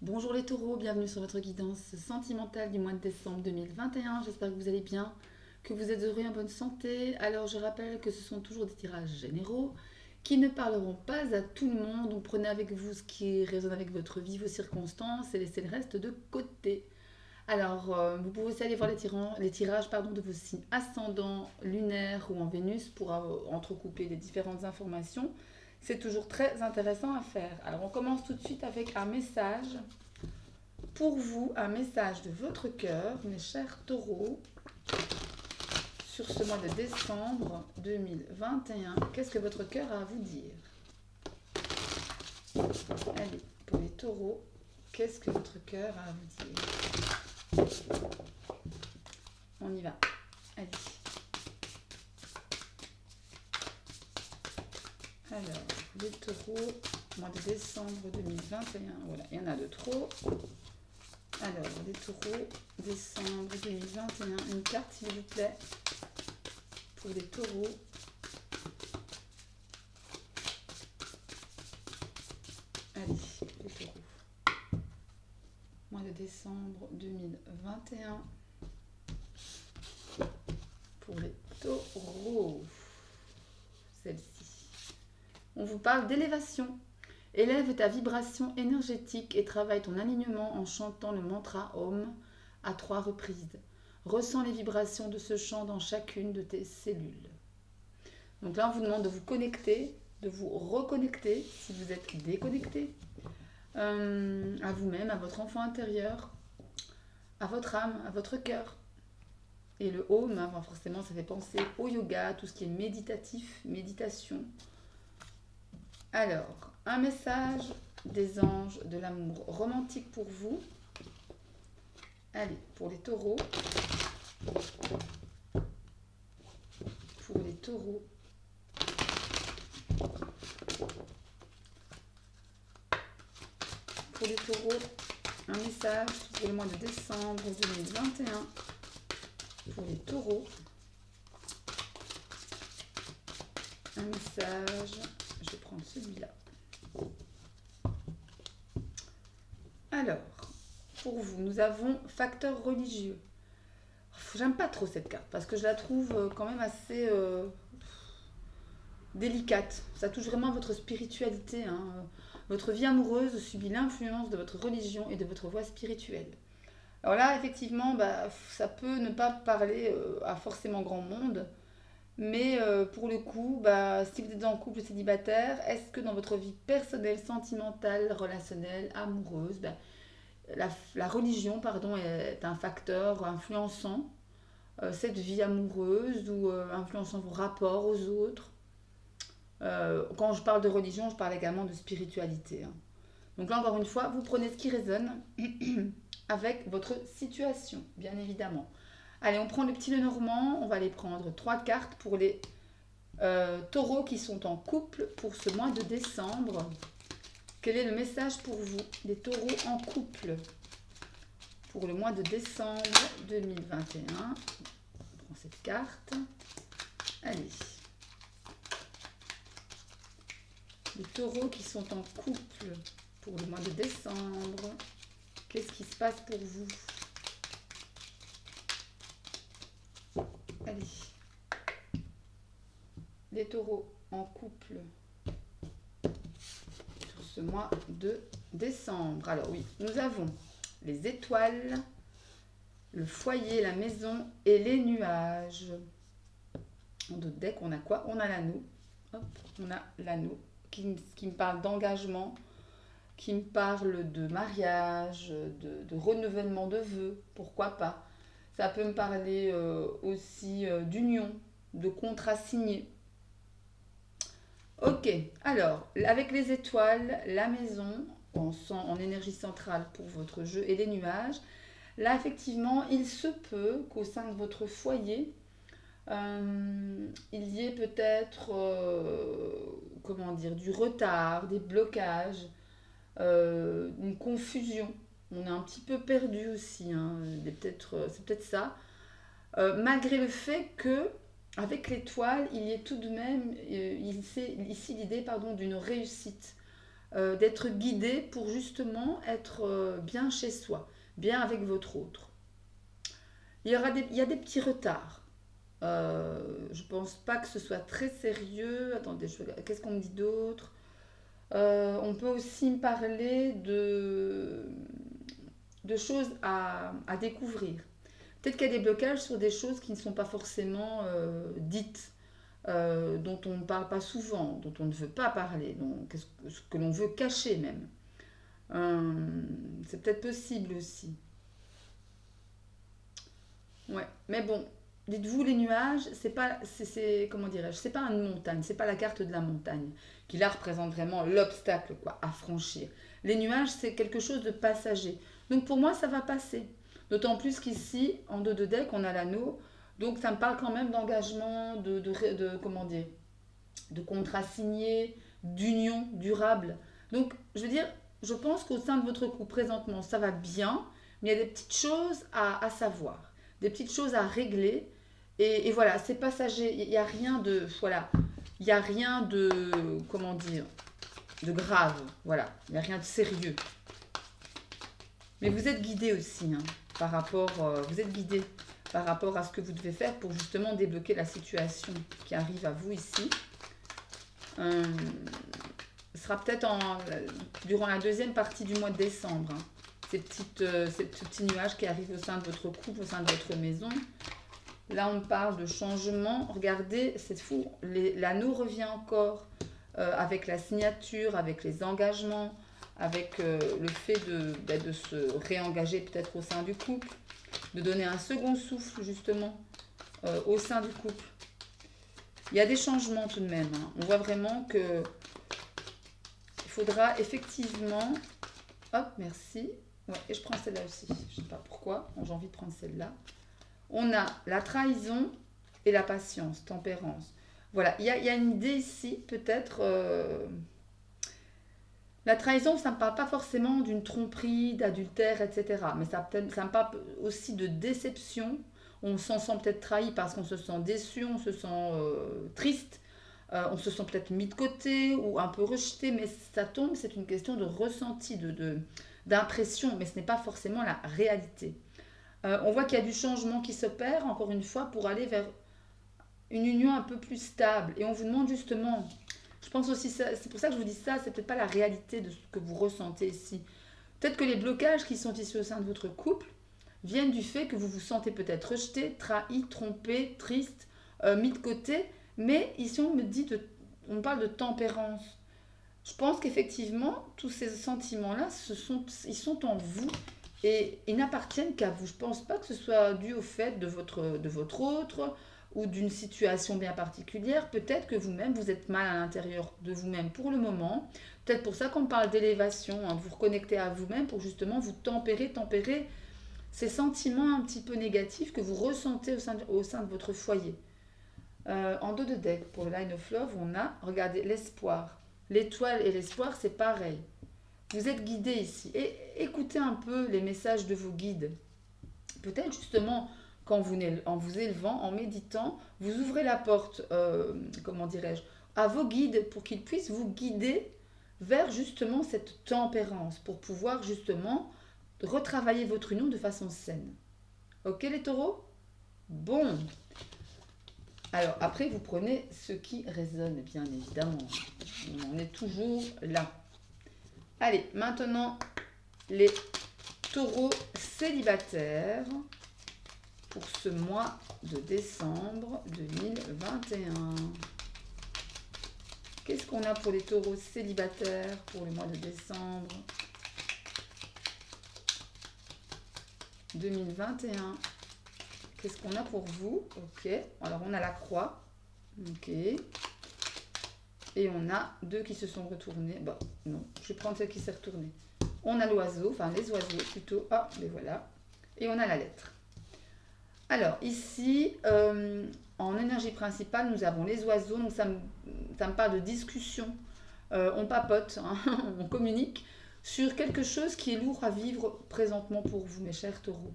Bonjour les taureaux, bienvenue sur votre guidance sentimentale du mois de décembre 2021. J'espère que vous allez bien, que vous êtes heureux et en bonne santé. Alors je rappelle que ce sont toujours des tirages généraux qui ne parleront pas à tout le monde. Donc prenez avec vous ce qui résonne avec votre vie, vos circonstances et laissez le reste de côté. Alors vous pouvez aussi aller voir les tirages de vos signes ascendants, lunaires ou en Vénus pour entrecouper les différentes informations. C'est toujours très intéressant à faire. Alors on commence tout de suite avec un message pour vous, un message de votre cœur, mes chers taureaux, sur ce mois de décembre 2021. Qu'est-ce que votre cœur a à vous dire? Allez, pour les taureaux, qu'est-ce que votre cœur a à vous dire? On y va. Allez. Alors, les taureaux, mois de décembre 2021. Voilà, il y en a de trop. Alors, les taureaux, décembre 2021. Une carte, s'il vous plaît, pour les taureaux. Allez, les taureaux. Mois de décembre 2021. Pour les taureaux. Celle-ci. On vous parle d'élévation. Élève ta vibration énergétique et travaille ton alignement en chantant le mantra Om à 3 reprises. Ressens les vibrations de ce chant dans chacune de tes cellules. Donc là, on vous demande de vous connecter, de vous reconnecter si vous êtes déconnecté à vous-même, à votre enfant intérieur, à votre âme, à votre cœur. Et le Om, forcément, ça fait penser au yoga, tout ce qui est méditatif, méditation. Alors, un message des anges de l'amour romantique pour vous. Allez, pour les taureaux. Pour les taureaux. Pour les taureaux, un message pour le mois de décembre 2021. Pour les taureaux. Un message, je vais prendre celui-là. Alors, pour vous, nous avons facteur religieux. J'aime pas trop cette carte parce que je la trouve quand même assez délicate. Ça touche vraiment à votre spiritualité. Votre vie amoureuse subit l'influence de votre religion et de votre voie spirituelle. Alors là, effectivement, ça peut ne pas parler à forcément grand monde, mais pour le coup, si vous êtes en couple célibataire, est-ce que dans votre vie personnelle, sentimentale, relationnelle, amoureuse, la religion est un facteur influençant cette vie amoureuse ou influençant vos rapports aux autres. Quand je parle de religion, je parle également de spiritualité. Donc là, encore une fois, vous prenez ce qui résonne avec votre situation, bien évidemment. Allez, on prend le petit Lenormand. On va aller prendre 3 cartes pour les taureaux qui sont en couple pour ce mois de décembre. Quel est le message pour vous, les taureaux en couple, pour le mois de décembre 2021? On prend cette carte. Allez. Les taureaux qui sont en couple pour le mois de décembre. Qu'est-ce qui se passe pour vous? Allez. Les taureaux en couple sur ce mois de décembre. Alors oui, nous avons les étoiles, le foyer, la maison et les nuages. En d'autres decks, on a quoi? On a l'anneau. Hop, on a l'anneau qui me parle d'engagement, qui me parle de mariage, de renouvellement de vœux, pourquoi pas. Ça peut me parler aussi d'union, de contrat signé. Ok, alors, avec les étoiles, la maison, en énergie centrale pour votre jeu et les nuages, là, effectivement, il se peut qu'au sein de votre foyer, il y ait peut-être, comment dire, du retard, des blocages, une confusion. On est un petit peu perdu aussi, c'est peut-être ça. Malgré le fait que, avec l'étoile, il y ait tout de même ici l'idée d'une réussite. d'être guidé pour justement être bien chez soi, bien avec votre autre. Il y a des petits retards. Je pense pas que ce soit très sérieux. Attendez, qu'est-ce qu'on me dit d'autre? On peut aussi me parler de choses à découvrir. Peut-être qu'il y a des blocages sur des choses qui ne sont pas forcément dites, dont on ne parle pas souvent, dont on ne veut pas parler, ce que l'on veut cacher même. C'est peut-être possible aussi. Ouais, mais bon, dites-vous, les nuages, comment dirais-je, c'est pas une montagne, c'est pas la carte de la montagne, qui là représente vraiment l'obstacle, quoi, à franchir. Les nuages, c'est quelque chose de passager. Donc pour moi, ça va passer. D'autant plus qu'ici, en dos de deck, on a l'anneau, donc ça me parle quand même d'engagement, comment dire, de contrat signé, d'union durable. Donc, je veux dire, je pense qu'au sein de votre couple présentement, ça va bien, mais il y a des petites choses à savoir, des petites choses à régler. Et voilà, c'est passager. Il n'y a rien de, voilà, il n'y a rien de, comment dire, de grave. Voilà, il n'y a rien de sérieux. Mais vous êtes guidé aussi, hein, vous êtes guidé par rapport à ce que vous devez faire pour justement débloquer la situation qui arrive à vous ici. Ce sera peut-être durant la deuxième partie du mois de décembre, hein, ces petits nuages qui arrivent au sein de votre couple, au sein de votre maison. Là, on parle de changement. Regardez, c'est fou. L'anneau revient encore avec la signature, avec les engagements, avec le fait de se réengager peut-être au sein du couple, de donner un second souffle justement au sein du couple. Il y a des changements tout de même, hein. On voit vraiment que il faudra effectivement... Hop, merci. Ouais, et je prends celle-là aussi. Je ne sais pas pourquoi. J'ai envie de prendre celle-là. On a la trahison et la patience, tempérance. Voilà, il y a une idée ici, peut-être... La trahison, ça ne me parle pas forcément d'une tromperie, d'adultère, etc. Mais ça me parle aussi de déception. On s'en sent peut-être trahi parce qu'on se sent déçu, on se sent triste, on se sent peut-être mis de côté ou un peu rejeté, mais ça tombe, c'est une question de ressenti, d'impression, mais ce n'est pas forcément la réalité. On voit qu'il y a du changement qui s'opère, encore une fois, pour aller vers une union un peu plus stable. Et on vous demande justement, je pense aussi, c'est pour ça que je vous dis ça, c'est peut-être pas la réalité de ce que vous ressentez ici. Peut-être que les blocages qui sont ici au sein de votre couple viennent du fait que vous vous sentez peut-être rejeté, trahi, trompé, triste, mis de côté. Mais ici, on parle de tempérance. Je pense qu'effectivement, tous ces sentiments-là, ils sont en vous et ils n'appartiennent qu'à vous. Je ne pense pas que ce soit dû au fait de votre autre ou d'une situation bien particulière. Peut-être que vous-même, vous êtes mal à l'intérieur de vous-même pour le moment. Peut-être pour ça qu'on parle d'élévation, hein, de vous reconnecter à vous-même pour justement vous tempérer ces sentiments un petit peu négatifs que vous ressentez au sein de votre foyer. En dos de deck, pour le Line of Love, on a, regardez, l'espoir. L'étoile et l'espoir, c'est pareil. Vous êtes guidé ici. Et écoutez un peu les messages de vos guides. Peut-être justement, en vous élevant, en méditant, vous ouvrez la porte, comment dirais-je, à vos guides pour qu'ils puissent vous guider vers justement cette tempérance, pour pouvoir justement retravailler votre union de façon saine. Ok les taureaux? Bon. Alors après, vous prenez ce qui résonne, bien évidemment. On en est toujours là. Allez, maintenant, les taureaux célibataires pour ce mois de décembre 2021. Qu'est-ce qu'on a pour les taureaux célibataires pour le mois de décembre 2021? Qu'est-ce qu'on a pour vous? Ok, alors on a la croix. Ok. Et on a deux qui se sont retournés. Bon, non, je vais prendre celle qui s'est retournée. On a l'oiseau, enfin les oiseaux plutôt. Ah, mais voilà. Et on a la lettre. Alors, ici, en énergie principale, nous avons les oiseaux. Donc, ça me parle de discussion. On papote, hein, on communique sur quelque chose qui est lourd à vivre présentement pour vous, mes chers taureaux.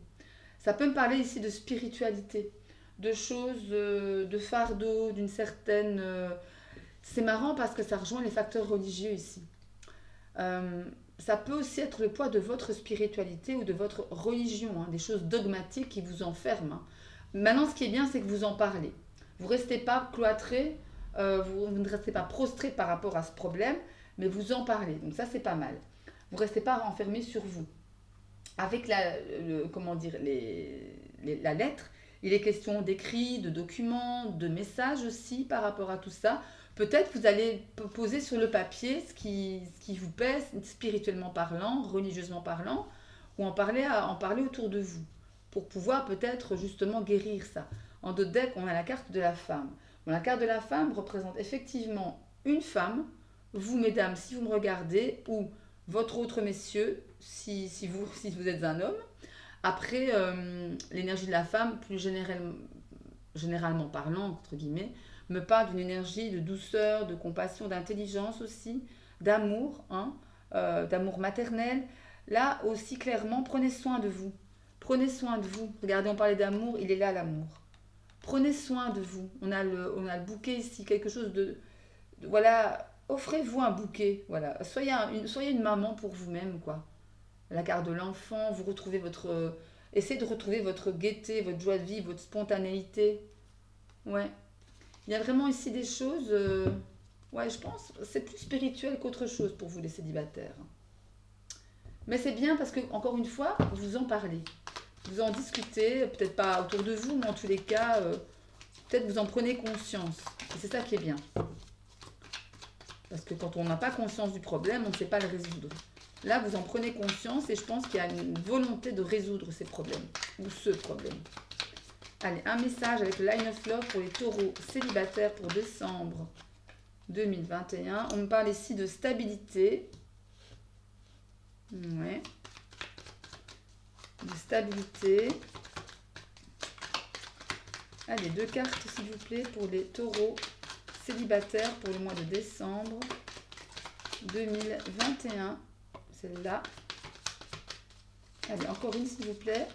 Ça peut me parler ici de spiritualité, de choses, de fardeau, d'une certaine... C'est marrant parce que ça rejoint les facteurs religieux ici. Ça peut aussi être le poids de votre spiritualité ou de votre religion, hein, des choses dogmatiques qui vous enferment, hein. Maintenant, ce qui est bien, c'est que vous en parlez. Vous ne restez pas cloîtré, vous ne restez pas prostré par rapport à ce problème, mais vous en parlez. Donc ça, c'est pas mal. Vous ne restez pas renfermé sur vous. Avec comment dire, la lettre, il est question d'écrits, de documents, de messages aussi par rapport à tout ça. Peut-être vous allez poser sur le papier ce qui vous pèse spirituellement parlant, religieusement parlant, ou en parler autour de vous, pour pouvoir peut-être justement guérir ça. En deux decks, on a la carte de la femme. Bon, la carte de la femme représente effectivement une femme, vous mesdames, si vous me regardez, ou votre autre messieurs, si vous êtes un homme. Après, l'énergie de la femme, plus généralement parlant, entre guillemets, me parle d'une énergie de douceur, de compassion, d'intelligence aussi, d'amour, hein, d'amour maternel. Là aussi, clairement, prenez soin de vous. Prenez soin de vous. Regardez, on parlait d'amour, il est là l'amour. Prenez soin de vous. On a le bouquet ici, quelque chose voilà, offrez-vous un bouquet. Voilà. Soyez une maman pour vous-même, quoi. La carte de l'enfant, vous retrouvez essayez de retrouver votre gaieté, votre joie de vivre, votre spontanéité. Ouais. Il y a vraiment ici des choses, ouais, je pense, c'est plus spirituel qu'autre chose pour vous les célibataires. Mais c'est bien parce que, encore une fois, vous en parlez. Vous en discutez, peut-être pas autour de vous, mais en tous les cas, peut-être vous en prenez conscience. Et c'est ça qui est bien. Parce que quand on n'a pas conscience du problème, on ne sait pas le résoudre. Là, vous en prenez conscience et je pense qu'il y a une volonté de résoudre ces problèmes, ou ce problème. Allez, un message avec le Line of Love pour les taureaux célibataires pour décembre 2021. On me parle ici de stabilité. Ouais. De stabilité. Allez, 2 cartes s'il vous plaît pour les taureaux célibataires pour le mois de décembre 2021. Celle-là. Allez, encore une s'il vous plaît.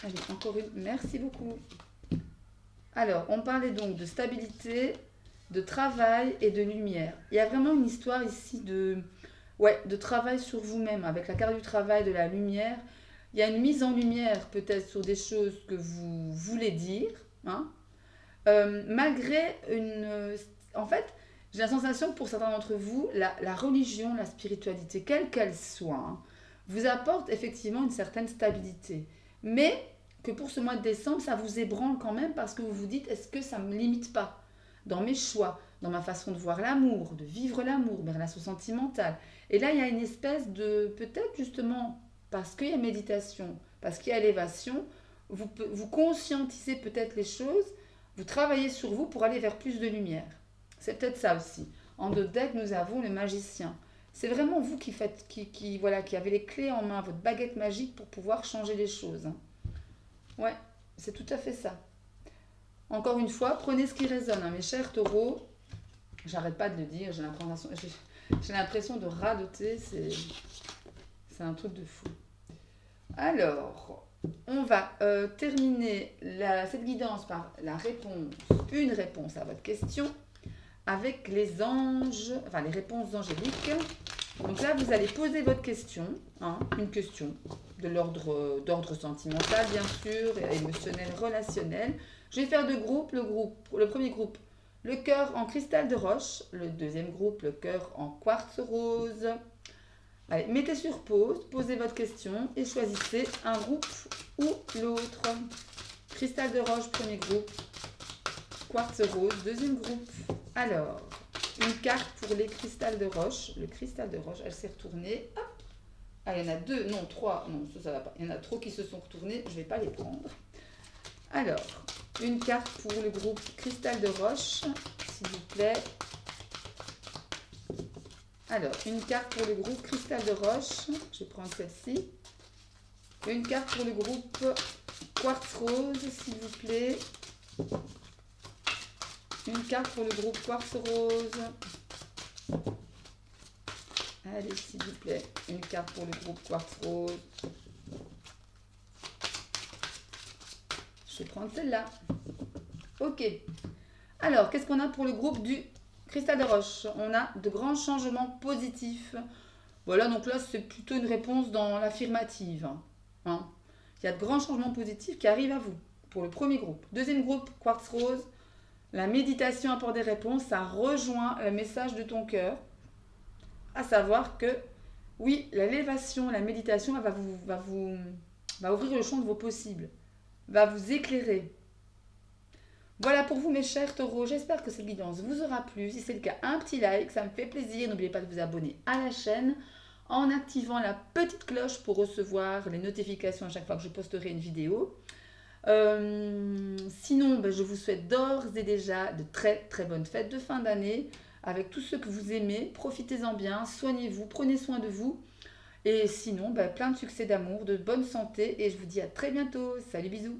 Allez, encore une. Merci beaucoup. Alors, on parlait donc de stabilité, de travail et de lumière. Il y a vraiment une histoire ici de travail sur vous-même, avec la carte du travail, de la lumière. Il y a une mise en lumière peut-être sur des choses que vous voulez dire, hein, malgré une... En fait, j'ai la sensation que pour certains d'entre vous, la religion, la spiritualité, quelle qu'elle soit, hein, vous apporte effectivement une certaine stabilité. Mais que pour ce mois de décembre, ça vous ébranle quand même parce que vous vous dites, est-ce que ça ne me limite pas dans mes choix, dans ma façon de voir l'amour, de vivre l'amour, mes relations sentimentales. Et là, il y a une espèce de, peut-être justement, parce qu'il y a méditation, parce qu'il y a élévation, vous conscientisez peut-être les choses, vous travaillez sur vous pour aller vers plus de lumière. C'est peut-être ça aussi. En deux decks, nous avons le magicien. C'est vraiment vous qui faites, voilà, qui avez les clés en main, votre baguette magique pour pouvoir changer les choses, hein. Ouais, c'est tout à fait ça. Encore une fois, prenez ce qui résonne, hein, mes chers taureaux. J'arrête pas de le dire, j'ai l'impression de radoter, c'est un truc de fou. Alors, on va terminer cette guidance par une réponse à votre question avec les anges, enfin les réponses angéliques. Donc là, vous allez poser votre question, hein, une question de d'ordre sentimental, bien sûr, émotionnel, relationnel. Je vais faire deux groupes. Le premier groupe, le cœur en cristal de roche. Le deuxième groupe, le cœur en quartz rose. Allez, mettez sur pause, posez votre question et choisissez un groupe ou l'autre. Cristal de roche, premier groupe. Quartz rose, deuxième groupe. Alors, une carte pour les cristals de roche. Le cristal de roche, elle s'est retournée. Hop. Ah, il y en a deux, non, trois. Non, ça va pas. Il y en a trop qui se sont retournés. Je ne vais pas les prendre. Alors, une carte pour le groupe cristal de roche, s'il vous plaît. Alors, une carte pour le groupe cristal de roche. Je vais prendre celle-ci. Une carte pour le groupe quartz rose, s'il vous plaît. Une carte pour le groupe quartz rose. Allez, s'il vous plaît. Une carte pour le groupe quartz rose. Je vais prendre celle-là. Ok. Alors, qu'est-ce qu'on a pour le groupe du Cristal de roche, on a de grands changements positifs. Voilà, donc là, c'est plutôt une réponse dans l'affirmative. Hein. Il y a de grands changements positifs qui arrivent à vous, pour le premier groupe. Deuxième groupe, quartz rose, la méditation apporte des réponses, ça rejoint le message de ton cœur, à savoir que, oui, l'élévation, la méditation, elle va ouvrir le champ de vos possibles, va vous éclairer. Voilà pour vous mes chers taureaux, j'espère que cette guidance vous aura plu. Si c'est le cas, un petit like, ça me fait plaisir. N'oubliez pas de vous abonner à la chaîne en activant la petite cloche pour recevoir les notifications à chaque fois que je posterai une vidéo. Sinon, je vous souhaite d'ores et déjà de très très bonnes fêtes de fin d'année avec tous ceux que vous aimez. Profitez-en bien, soignez-vous, prenez soin de vous. Et sinon, plein de succès d'amour, de bonne santé et je vous dis à très bientôt. Salut, bisous.